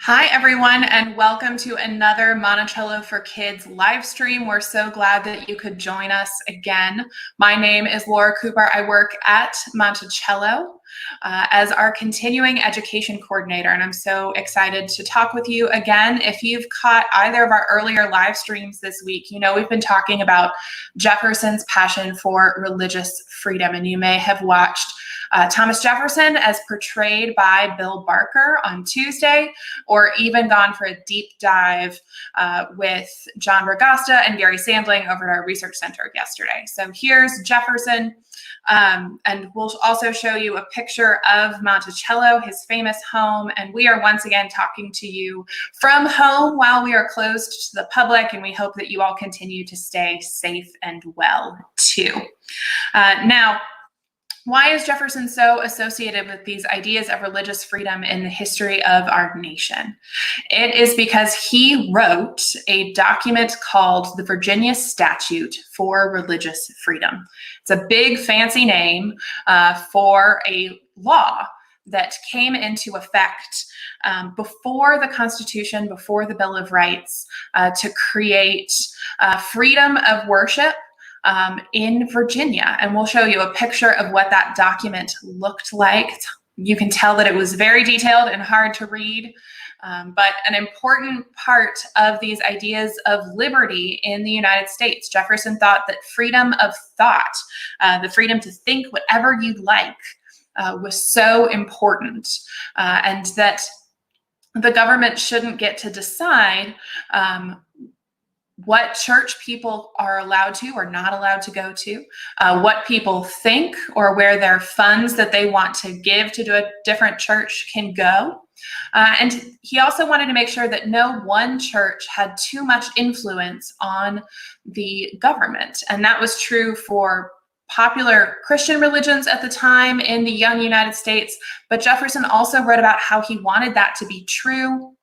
Hi, everyone, and welcome to another Monticello for Kids live stream. We're so glad that you could join us again. My name is Laura Cooper. I work at Monticello as our continuing education coordinator, and I'm so excited to talk with you again. If you've caught either of our earlier live streams this week, you know we've been talking about Jefferson's passion for religious freedom, and you may have watched Thomas Jefferson as portrayed by Bill Barker on Tuesday, or even gone for a deep dive with John Ragasta and Gary Sandling over at our research center yesterday. So here's Jefferson, and we'll also show you a picture of Monticello, his famous home, and we are once again talking to you from home while we are closed to the public, and we hope that you all continue to stay safe and well too. Now, why is Jefferson so associated with these ideas of religious freedom in the history of our nation? It is because he wrote a document called the Virginia Statute for Religious Freedom. It's a big fancy name for a law that came into effect before the Constitution, before the Bill of Rights, to create freedom of worship in Virginia. And we'll show you a picture of what that document looked like. You can tell that it was very detailed and hard to read, but an important part of these ideas of liberty in the United States. Jefferson thought that freedom of thought, the freedom to think whatever you'd like, was so important, and that the government shouldn't get to decide what church people are allowed to or not allowed to go to, what people think or where their funds that they want to give to a different church can go. And he also wanted to make sure that no one church had too much influence on the government. And that was true for popular Christian religions at the time in the young United States. But Jefferson also wrote about how he wanted that to be true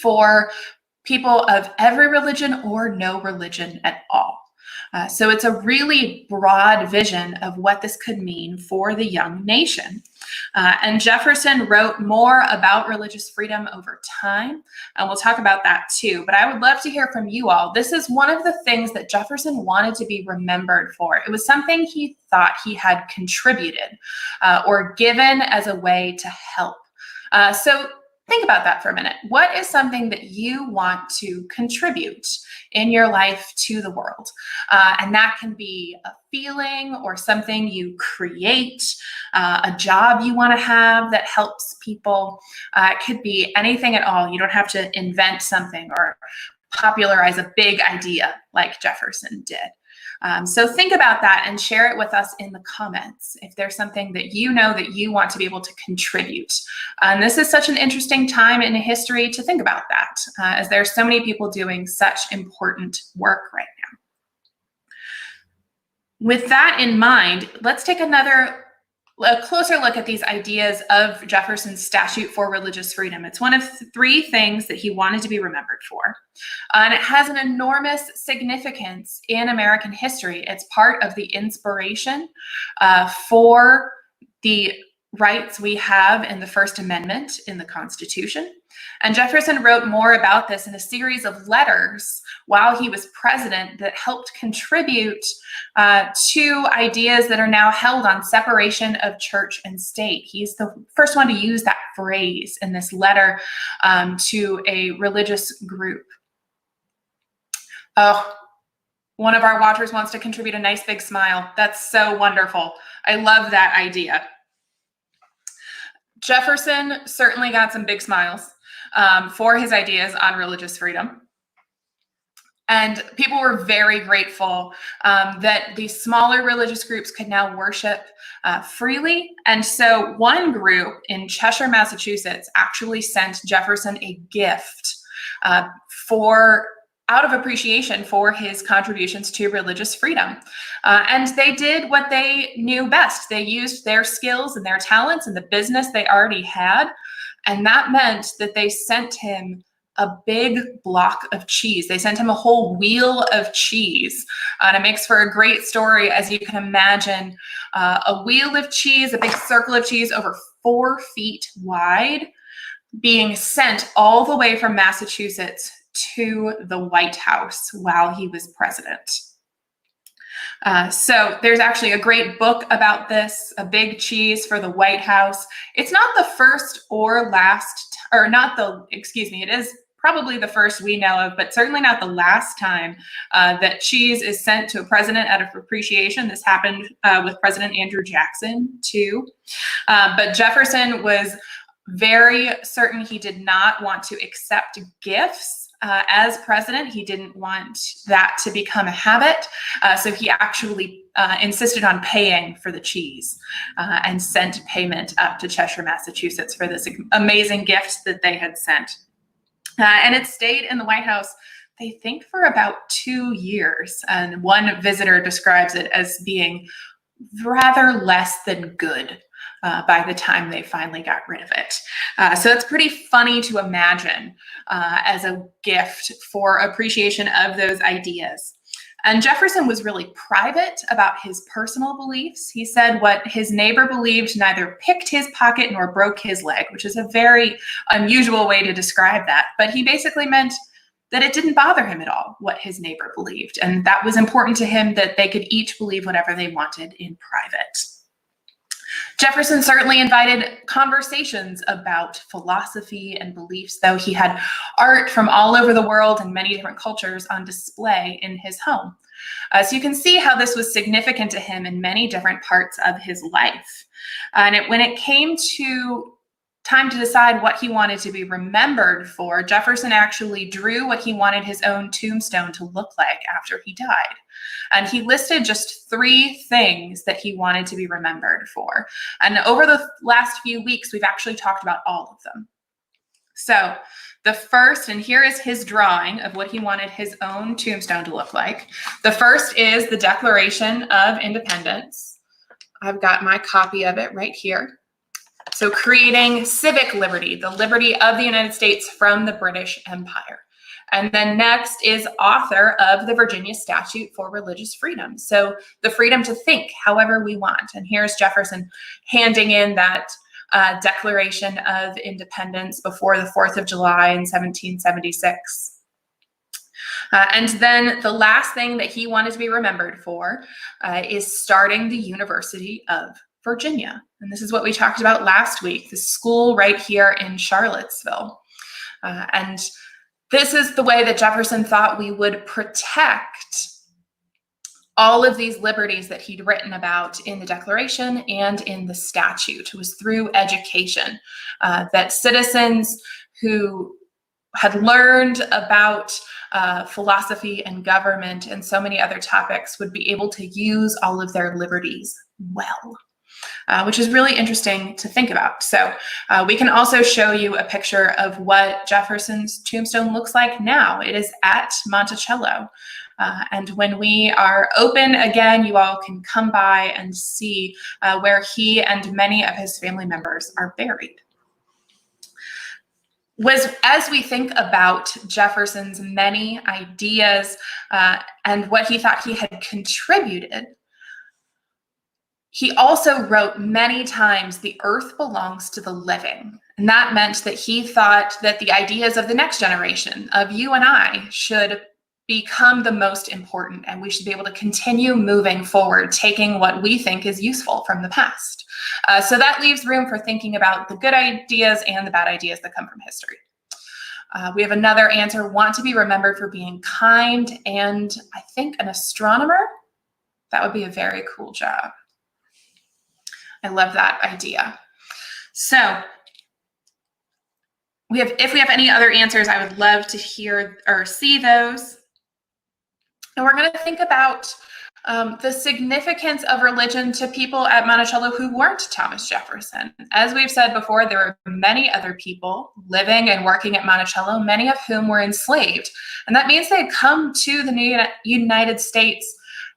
for people of every religion or no religion at all. So it's a really broad vision of what this could mean for the young nation. And Jefferson wrote more about religious freedom over time, and we'll talk about that too. But I would love to hear from you all. This is one of the things that Jefferson wanted to be remembered for. It was something he thought he had contributed or given as a way to help. So think about that for a minute. What is something that you want to contribute in your life to the world? And that can be a feeling or something you create, a job you want to have that helps people. It could be anything at all. You don't have to invent something or popularize a big idea like Jefferson did. So think about that and share it with us in the comments if there's something that you know that you want to be able to contribute. And this is such an interesting time in history to think about that, as there are so many people doing such important work right now. With that in mind, let's take a closer look at these ideas of Jefferson's Statute for Religious Freedom. It's one of three things that he wanted to be remembered for. And it has an enormous significance in American history. It's part of the inspiration for the rights we have in the First Amendment in the Constitution. And Jefferson wrote more about this in a series of letters while he was president that helped contribute to ideas that are now held on separation of church and state. He's the first one to use that phrase in this letter to a religious group. Oh, one of our watchers wants to contribute a nice big smile. That's so wonderful. I love that idea. Jefferson certainly got some big smiles for his ideas on religious freedom. And people were very grateful that these smaller religious groups could now worship freely. And so one group in Cheshire, Massachusetts, actually sent Jefferson a gift out of appreciation for his contributions to religious freedom. And they did what they knew best. They used their skills and their talents and the business they already had. And that meant that they sent him a big block of cheese. They sent him a whole wheel of cheese. And it makes for a great story, as you can imagine. A wheel of cheese, a big circle of cheese over 4 feet wide, being sent all the way from Massachusetts to the White House while he was president. So there's actually a great book about this, A Big Cheese for the White House. It's not the first or last, or not the, excuse me, it is probably the first we know of, but certainly not the last time that cheese is sent to a president out of appreciation. This happened with President Andrew Jackson too. But Jefferson was very certain he did not want to accept gifts as president. He didn't want that to become a habit. So he actually insisted on paying for the cheese and sent payment up to Cheshire, Massachusetts for this amazing gift that they had sent. And it stayed in the White House, they think, for about 2 years. And one visitor describes it as being rather less than good by the time they finally got rid of it. So it's pretty funny to imagine as a gift for appreciation of those ideas. And Jefferson was really private about his personal beliefs. He said what his neighbor believed neither picked his pocket nor broke his leg, which is a very unusual way to describe that. But he basically meant that it didn't bother him at all what his neighbor believed. And that was important to him, that they could each believe whatever they wanted in private. Jefferson certainly invited conversations about philosophy and beliefs, though he had art from all over the world and many different cultures on display in his home. So you can see how this was significant to him in many different parts of his life. And when it came to time to decide what he wanted to be remembered for, Jefferson actually drew what he wanted his own tombstone to look like after he died. And he listed just 3 things that he wanted to be remembered for. And over the last few weeks, we've actually talked about all of them. So the first, and here is his drawing of what he wanted his own tombstone to look like. The first is the Declaration of Independence. I've got my copy of it right here. So creating civic liberty, the liberty of the United States from the British Empire. And then next is author of the Virginia Statute for religious freedom. So the freedom to think however we want. And here's Jefferson handing in that Declaration of Independence before the 4th of July in 1776. And then the last thing that he wanted to be remembered for is starting the University of Virginia. And this is what we talked about last week, the school right here in Charlottesville. And this is the way that Jefferson thought we would protect all of these liberties that he'd written about in the Declaration and in the Statute. It was through education that citizens who had learned about philosophy and government and so many other topics would be able to use all of their liberties well. Which is really interesting to think about. So we can also show you a picture of what Jefferson's tombstone looks like now. It is at Monticello. And when we are open again, you all can come by and see where he and many of his family members are buried. As we think about Jefferson's many ideas and what he thought he had contributed, he also wrote many times, "The earth belongs to the living." And that meant that he thought that the ideas of the next generation, of you and I, should become the most important, and we should be able to continue moving forward, taking what we think is useful from the past. So that leaves room for thinking about the good ideas and the bad ideas that come from history. We have another answer: want to be remembered for being kind and, I think, an astronomer. That would be a very cool job. I love that idea. So if we have any other answers, I would love to hear or see those. And we're going to think about the significance of religion to people at Monticello who weren't Thomas Jefferson. As we've said before, there were many other people living and working at Monticello, many of whom were enslaved. And that means they had come to the United States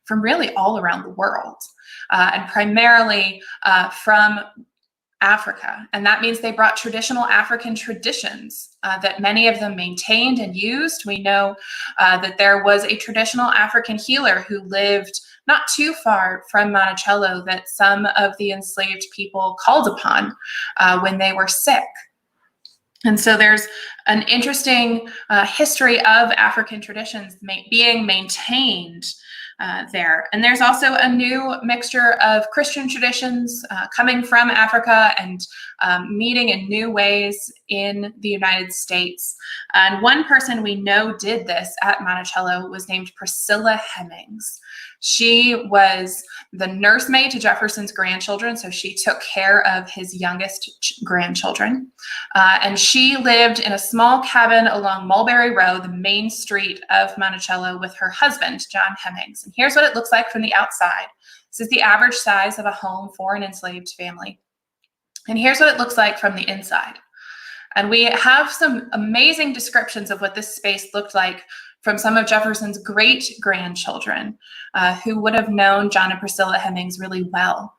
from really all around the world. And primarily from Africa. And that means they brought traditional African traditions that many of them maintained and used. We know that there was a traditional African healer who lived not too far from Monticello that some of the enslaved people called upon when they were sick. And so there's an interesting history of African traditions being maintained there. And there's also a new mixture of Christian traditions coming from Africa and meeting in new ways in the United States. And one person we know did this at Monticello was named Priscilla Hemmings. She was the nursemaid to Jefferson's grandchildren, so she took care of his youngest grandchildren. And she lived in a small cabin along Mulberry Road, the main street of Monticello, with her husband, John Hemmings. And here's what it looks like from the outside. This is the average size of a home for an enslaved family. And here's what it looks like from the inside. And we have some amazing descriptions of what this space looked like from some of Jefferson's great-grandchildren who would have known John and Priscilla Hemmings really well.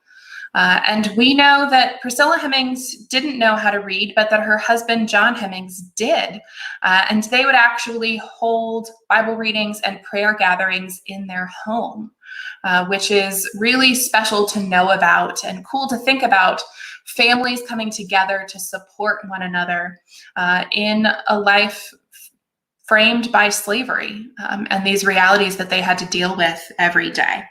And we know that Priscilla Hemmings didn't know how to read, but that her husband, John Hemmings, did. And they would actually hold Bible readings and prayer gatherings in their home, which is really special to know about and cool to think about, families coming together to support one another in a life framed by slavery and these realities that they had to deal with every day.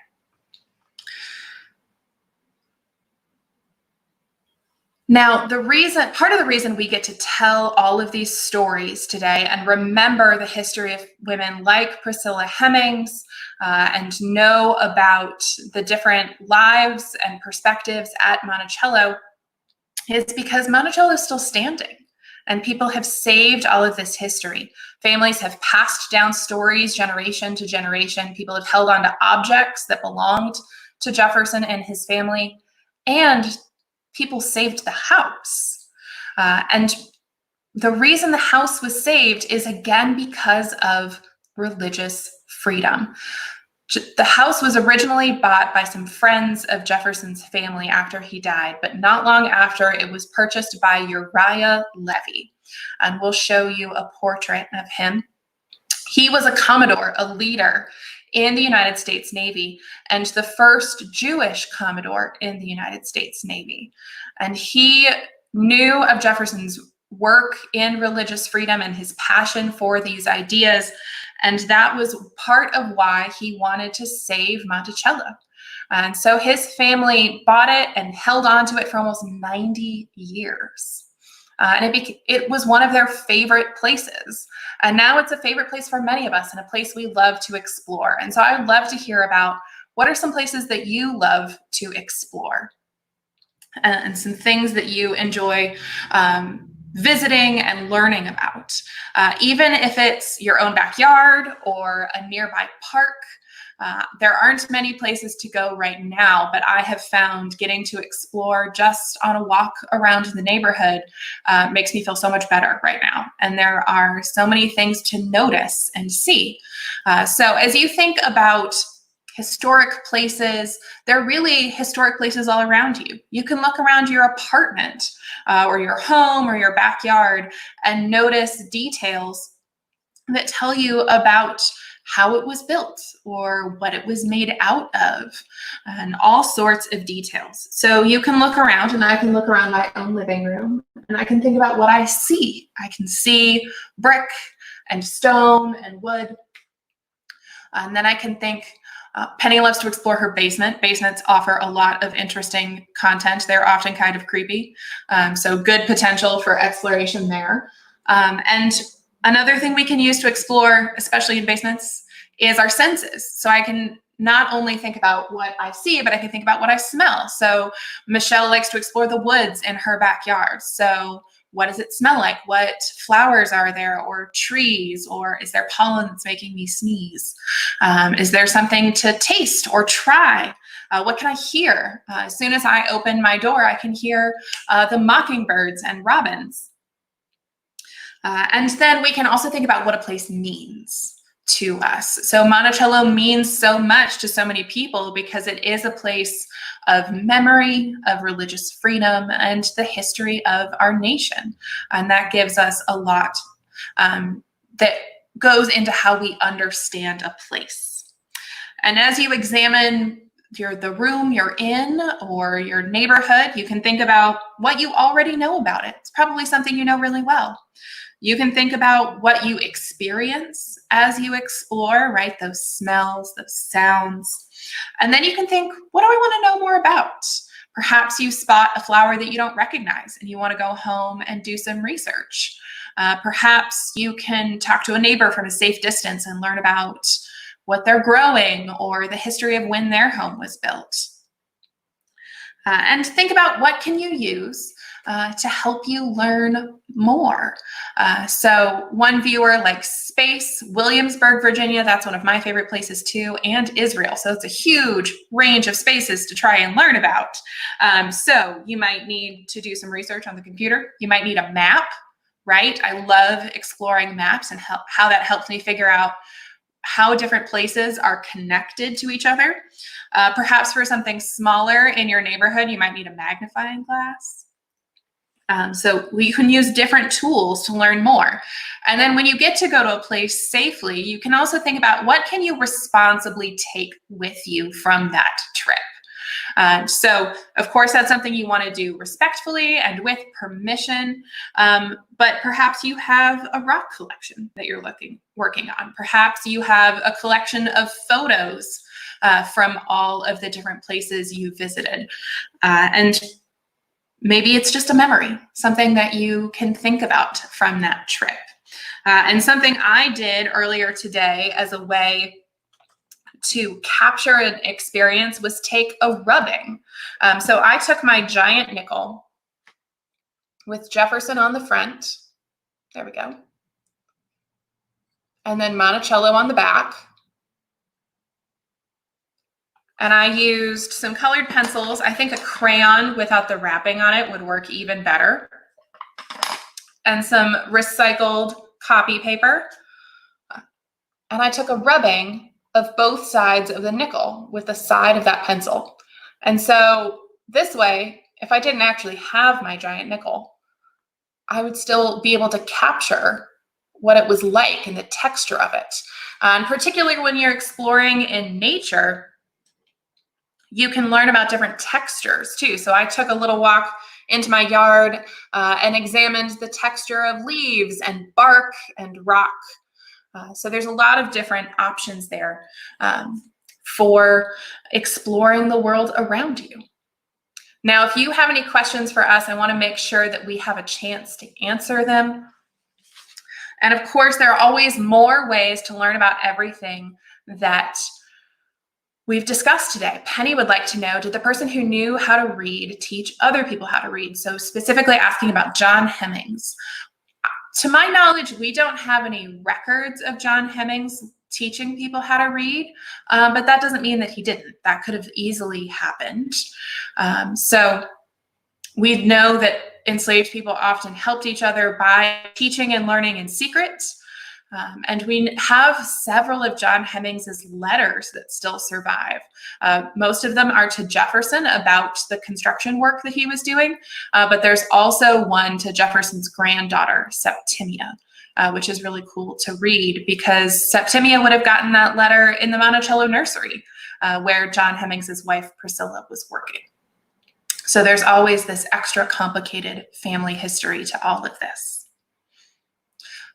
Now, part of the reason we get to tell all of these stories today and remember the history of women like Priscilla Hemmings and know about the different lives and perspectives at Monticello is because Monticello is still standing. And people have saved all of this history. Families have passed down stories generation to generation. People have held on to objects that belonged to Jefferson and his family. And people saved the house. And the reason the house was saved is, again, because of religious freedom. The house was originally bought by some friends of Jefferson's family after he died, but not long after it was purchased by Uriah Levy. And we'll show you a portrait of him. He was a Commodore, a leader in the United States Navy, and the first Jewish Commodore in the United States Navy. And he knew of Jefferson's work in religious freedom and his passion for these ideas. And that was part of why he wanted to save Monticello. And so his family bought it and held on to it for almost 90 years. And it was one of their favorite places. And now it's a favorite place for many of us and a place we love to explore. And so I would love to hear about what are some places that you love to explore and some things that you enjoy visiting and learning about, even if it's your own backyard or a nearby park. There aren't many places to go right now, but I have found getting to explore just on a walk around the neighborhood makes me feel so much better right now. And there are so many things to notice and see. So as you think about historic places, there are really historic places all around you. You can look around your apartment or your home or your backyard and notice details that tell you about how it was built or what it was made out of and all sorts of details. So you can look around, and I can look around my own living room and I can think about what I see. I can see brick and stone and wood. And then I can think, Penny loves to explore her basement. Basements offer a lot of interesting content. They're often kind of creepy. So good potential for exploration there. And another thing we can use to explore, especially in basements, is our senses. So I can not only think about what I see, but I can think about what I smell. So Michelle likes to explore the woods in her backyard. So what does it smell like? What flowers are there, or trees, or is there pollen that's making me sneeze? Is there something to taste or try? What can I hear? As soon as I open my door, I can hear the mockingbirds and robins. And then we can also think about what a place means to us. So Monticello means so much to so many people because it is a place of memory, of religious freedom, and the history of our nation. And that gives us a lot that goes into how we understand a place. And as you examine the room you're in or your neighborhood. You can think about what you already know about it. It's probably something you know really well. You can think about what you experience as you explore, right? Those smells, those sounds. And then you can think, what do I want to know more about? Perhaps you spot a flower that you don't recognize and you want to go home and do some research. Perhaps you can talk to a neighbor from a safe distance and learn about what they're growing or the history of when their home was built. And think about what can you use to help you learn more. So one viewer likes space, Williamsburg, Virginia, that's one of my favorite places too, and Israel. So it's a huge range of spaces to try and learn about. So you might need to do some research on the computer. You might need a map, right? I love exploring maps and how that helps me figure out how different places are connected to each other. Perhaps for something smaller in your neighborhood, you might need a magnifying glass. So you can use different tools to learn more. And then when you get to go to a place safely, you can also think about what can you responsibly take with you from that trip. So of course, that's something you want to do respectfully and with permission, but perhaps you have a rock collection that you're working on. Perhaps you have a collection of photos from all of the different places you visited. And maybe it's just a memory, something that you can think about from that trip. And something I did earlier today as a way to capture an experience was take a rubbing. So I took my giant nickel with Jefferson on the front. There we go. And then Monticello on the back. And I used some colored pencils. I think a crayon without the wrapping on it would work even better. And some recycled copy paper. And I took a rubbing of both sides of the nickel with the side of that pencil. And so this way, if I didn't actually have my giant nickel, I would still be able to capture what it was like and the texture of it. And particularly when you're exploring in nature, you can learn about different textures too. So I took a little walk into my yard and examined the texture of leaves and bark and rock. So there's a lot of different options there for exploring the world around you. Now, if you have any questions for us, I want to make sure that we have a chance to answer them. And of course, there are always more ways to learn about everything that we've discussed today. Penny would like to know, did the person who knew how to read teach other people how to read? So specifically asking about John Hemmings. To my knowledge, we don't have any records of John Hemmings teaching people how to read, but that doesn't mean that he didn't. That could have easily happened. So we know that enslaved people often helped each other by teaching and learning in secret. And we have several of John Hemmings's letters that still survive. Most of them are to Jefferson about the construction work that he was doing, but there's also one to Jefferson's granddaughter, Septimia, which is really cool to read because Septimia would have gotten that letter in the Monticello nursery where John Hemmings's wife, Priscilla, was working. So there's always this extra complicated family history to all of this.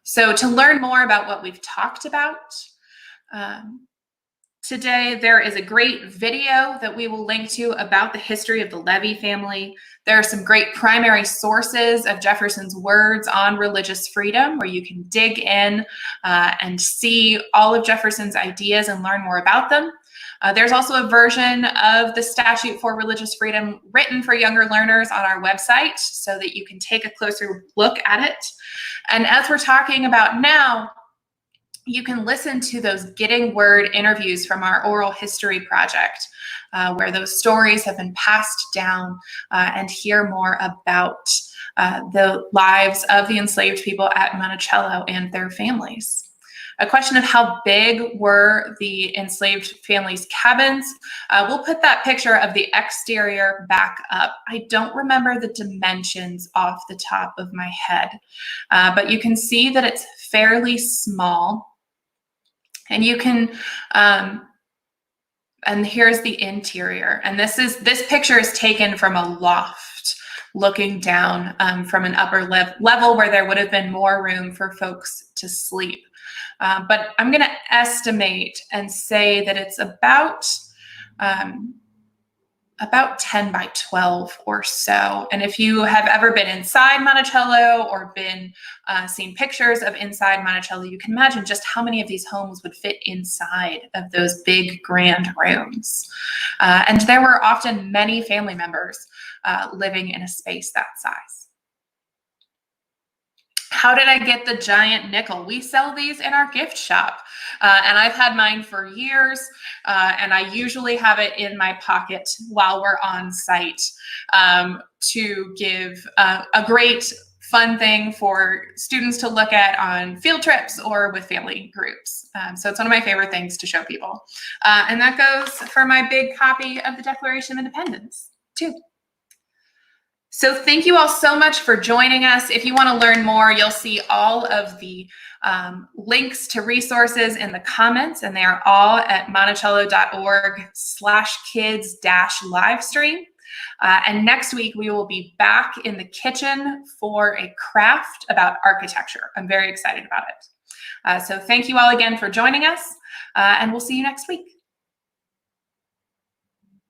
So to learn more about what we've talked about today, there is a great video that we will link to about the history of the Levy family. There are some great primary sources of Jefferson's words on religious freedom where you can dig in and see all of Jefferson's ideas and learn more about them. There's also a version of the Statute for Religious Freedom written for younger learners on our website so that you can take a closer look at it. And as we're talking about now, you can listen to those Getting Word interviews from our oral history project, where those stories have been passed down and hear more about the lives of the enslaved people at Monticello and their families. A question of how big were the enslaved families' cabins. We'll put that picture of the exterior back up. I don't remember the dimensions off the top of my head, but you can see that it's fairly small. And you can And here's the interior. And this picture is taken from a loft, looking down from an upper level where there would have been more room for folks to sleep. But I'm going to estimate and say that it's about 10 by 12 or so. And if you have ever been inside Monticello or seen pictures of inside Monticello, you can imagine just how many of these homes would fit inside of those big grand rooms. And there were often many family members living in a space that size. How did I get the giant nickel? We sell these in our gift shop, and I've had mine for years, and I usually have it in my pocket while we're on site to give a great fun thing for students to look at on field trips or with family groups. So it's one of my favorite things to show people. And that goes for my big copy of the Declaration of Independence, too. So thank you all so much for joining us. If you want to learn more, you'll see all of the links to resources in the comments, and they are all at monticello.org/kids-livestream. And next week, we will be back in the kitchen for a craft about architecture. I'm very excited about it. So thank you all again for joining us, and we'll see you next week.